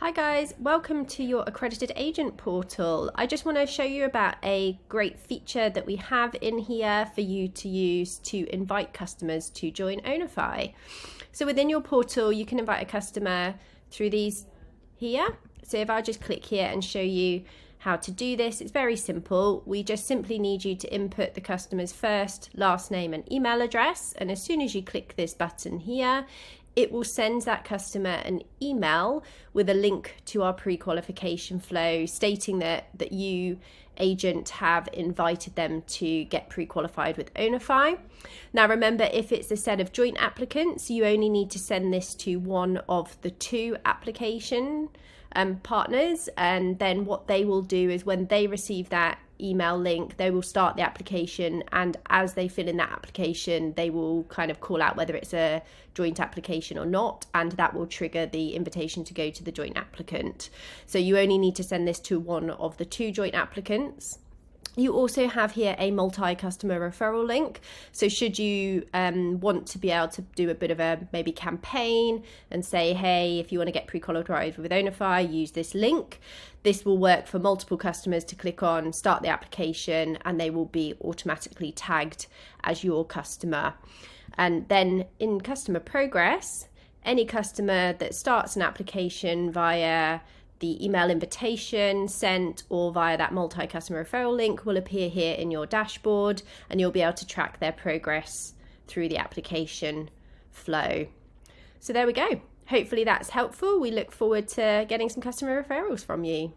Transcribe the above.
Hi guys, welcome to your accredited agent portal. I just want to show you about a great feature that we have in here for you to use to invite customers to join Ownify. So within your portal, you can invite a customer through these here. So if I just click here and show you how to do this, it's very simple. We just simply need you to input the customer's first, last name and email address. And as soon as you click this button here, it will send that customer an email with a link to our pre-qualification flow stating that you, agent, have invited them to get pre-qualified with Ownify. Now remember, if it's a set of joint applicants, you only need to send this to one of the two application partners, and then what they will do is when they receive that email link, they will start the application, and as they fill in that application, they will kind of call out whether it's a joint application or not, and that will trigger the invitation to go to the joint applicant. So you only need to send this to one of the two joint applicants. You also have here a multi-customer referral link. So should you want to be able to do a bit of a maybe campaign and say, hey, if you want to get pre-qualified with Ownify, use this link. This will work for multiple customers to click on, start the application, and they will be automatically tagged as your customer. And then in customer progress, any customer that starts an application via the email invitation sent or via that multi-customer referral link will appear here in your dashboard, and you'll be able to track their progress through the application flow. So there we go. Hopefully that's helpful. We look forward to getting some customer referrals from you.